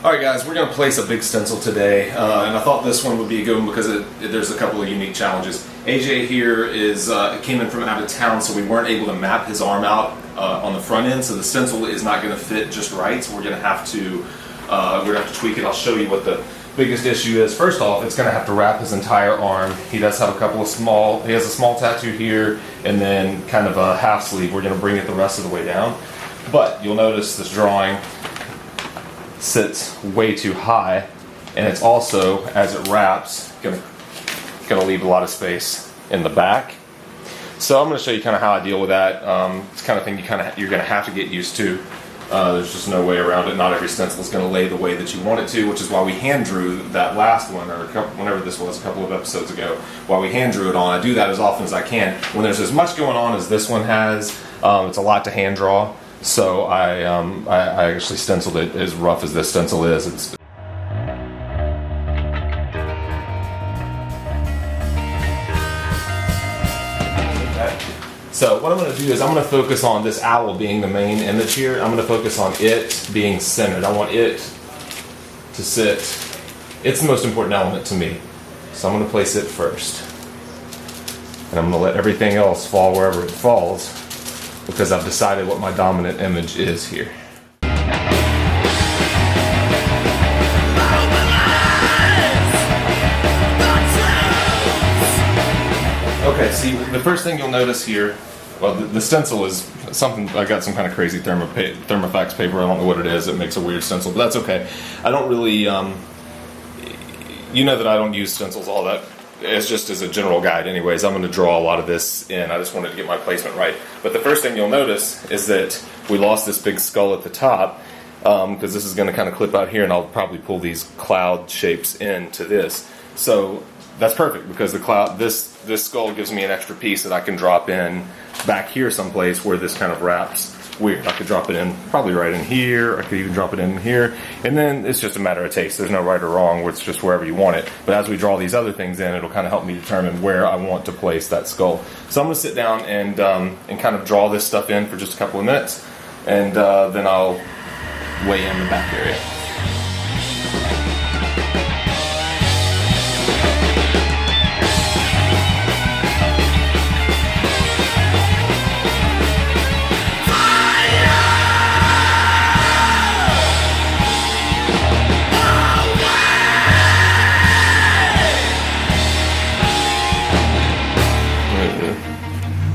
Alright guys, we're going to place a big stencil today, and I thought this one would be a good one because there's a couple of unique challenges. AJ here came in from out of town, so we weren't able to map his arm out on the front end, so the stencil is not going to fit just right, so we're going to have to tweak it. I'll show you what the biggest issue is. First off, it's going to have to wrap his entire arm. He does have he has a small tattoo here, and then kind of a half sleeve. We're going to bring it the rest of the way down, but you'll notice this drawing sits way too high, and it's also, as it wraps, gonna leave a lot of space in the back. So I'm going to show you kind of how I deal with that. It's the kind of thing you're going to have to get used to. There's just no way around it. Not every stencil is going to lay the way that you want it to, which is why we hand drew that last one, or whenever this was, a couple of episodes ago, while we hand drew it on. I do that as often as I can. When there's as much going on as this one has, it's a lot to hand draw. So I actually stenciled it as rough as this stencil is. So what I'm going to do is I'm going to focus on this owl being the main image here. I'm going to focus on it being centered. I want it to sit. It's the most important element to me. So I'm going to place it first. And I'm going to let everything else fall wherever it falls, because I've decided what my dominant image is here. Okay, see, the first thing you'll notice here, well, the stencil is something, I got some kind of crazy Thermofax paper, I don't know what it is, it makes a weird stencil, but that's okay. I don't really, you know that I don't use stencils all that. It's just as a general guide anyways. I'm going to draw a lot of this in. I just wanted to get my placement right. But the first thing you'll notice is that we lost this big skull at the top, because this is going to kind of clip out here, and I'll probably pull these cloud shapes into this. So that's perfect, because this skull gives me an extra piece that I can drop in back here someplace where this kind of wraps weird. I could drop it in probably right in here. I could even drop it in here. And then it's just a matter of taste. There's no right or wrong. It's just wherever you want it. But as we draw these other things in, it'll kind of help me determine where I want to place that skull. So I'm going to sit down and kind of draw this stuff in for just a couple of minutes. And then I'll weigh in the back area.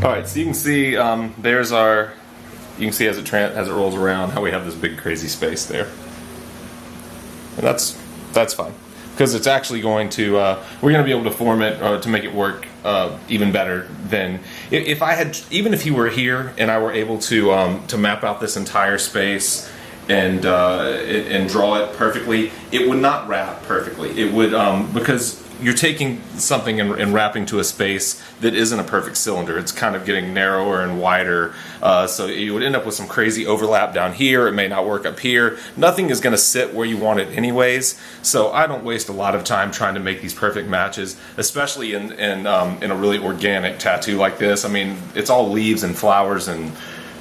Alright, so you can see you can see as it rolls around how we have this big crazy space there. And that's fine, because it's actually going to, we're going to be able to form it to make it work even better than, even if you were here and I were able to map out this entire space and draw it perfectly, it would not wrap perfectly. It would, because you're taking something and wrapping to a space that isn't a perfect cylinder. It's kind of getting narrower and wider, so you would end up with some crazy overlap down here. It may not work up here. Nothing is going to sit where you want it anyways, so I don't waste a lot of time trying to make these perfect matches, especially in a really organic tattoo like this. I mean, it's all leaves and flowers and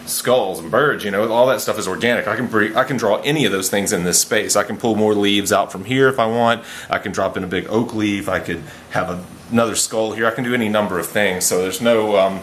skulls and birds, you know, all that stuff is organic. I can draw any of those things in this space. I can pull more leaves out from here if I want. I can drop in a big oak leaf. I could have another skull here. I can do any number of things. So there's no,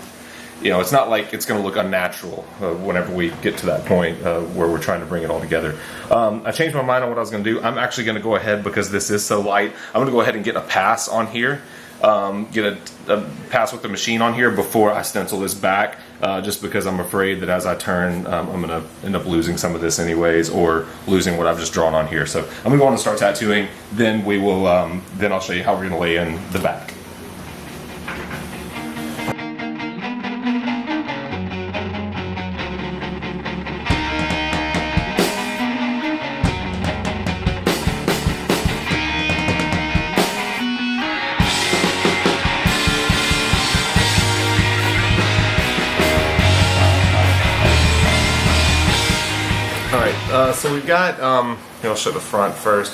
you know, it's not like it's going to look unnatural whenever we get to that point where we're trying to bring it all together. I changed my mind on what I was going to do. I'm actually going to go ahead, because this is so light, I'm going to go ahead and get a pass on here. Get a pass with the machine on here before I stencil this back, just because I'm afraid that as I turn, I'm going to end up losing some of this anyways, or losing what I've just drawn on here. So I'm going to go on and start tattooing, then we will, then I'll show you how we're going to lay in the back. So we've got, I'll show the front first.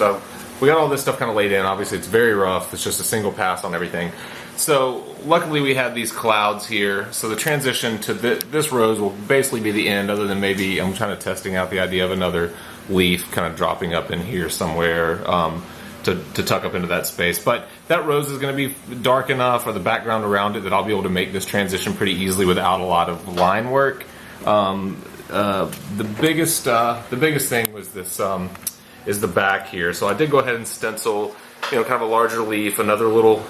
We got all this stuff kind of laid in. Obviously it's very rough. It's just a single pass on everything. So luckily we had these clouds here, so the transition to this rose will basically be the end, other than maybe I'm kind of testing out the idea of another leaf kind of dropping up in here somewhere to tuck up into that space. But that rose is going to be dark enough, or the background around it, that I'll be able to make this transition pretty easily without a lot of line work. The biggest thing was this is the back here. So I did go ahead and stencil, kind of a larger leaf, another little.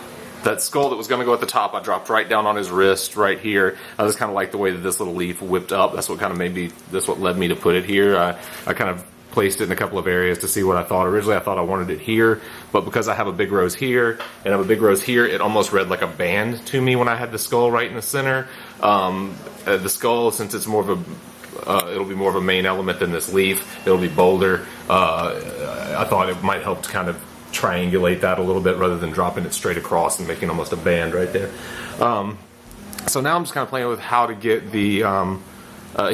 That skull that was going to go at the top, I dropped right down on his wrist right here. I just kind of like the way that this little leaf whipped up. That's what kind of that's what led me to put it here. I kind of placed it in a couple of areas to see what I thought. Originally I thought I wanted it here, but because I have a big rose here and I have a big rose here, it almost read like a band to me when I had the skull right in the center. The skull, since it's more of a it'll be more of a main element than this leaf. It'll be bolder. I thought it might help to kind of triangulate that a little bit rather than dropping it straight across and making almost a band right there. So now I'm just kind of playing with how to get the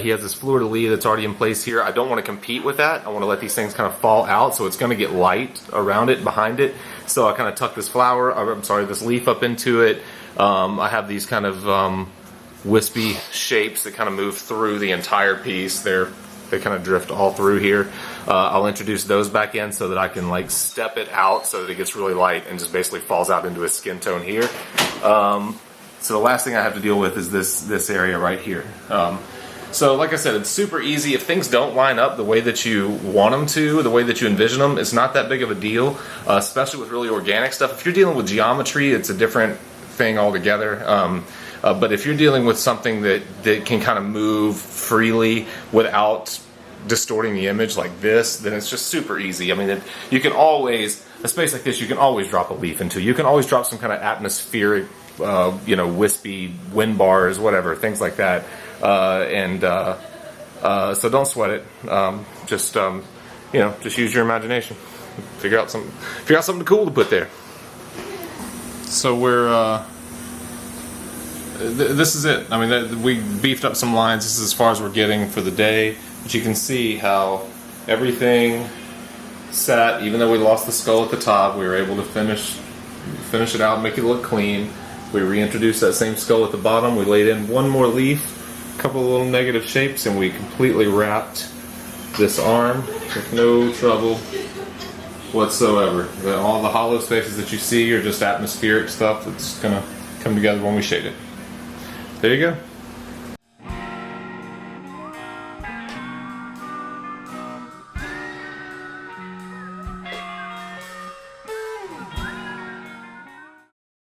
he has this fleur-de-lis that's already in place here. I don't want to compete with that. I want to let these things kind of fall out, so it's going to get light around it, behind it. So I kind of tuck this this leaf up into it. I have these kind of wispy shapes that kind of move through the entire piece. They kind of drift all through here. I'll introduce those back in so that I can like step it out so that it gets really light and just basically falls out into a skin tone here. So the last thing I have to deal with is this area right here. So like I said, it's super easy. If things don't line up the way that you want them to, the way that you envision them, it's not that big of a deal, especially with really organic stuff. If you're dealing with geometry, it's a different thing altogether. But if you're dealing with something that can kind of move freely without distorting the image like this, then it's just super easy. I mean, you can always, a space like this, you can always drop a leaf into. You can always drop some kind of atmospheric, wispy wind bars, whatever, things like that. So don't sweat it. Just use your imagination. Figure out something cool to put there. So we're. This is it. I mean, we beefed up some lines. This is as far as we're getting for the day. But you can see how everything sat. Even though we lost the skull at the top, we were able to finish it out, make it look clean. We reintroduced that same skull at the bottom. We laid in one more leaf, a couple of little negative shapes, and we completely wrapped this arm with no trouble whatsoever. All the hollow spaces that you see are just atmospheric stuff that's going to come together when we shade it. There you go.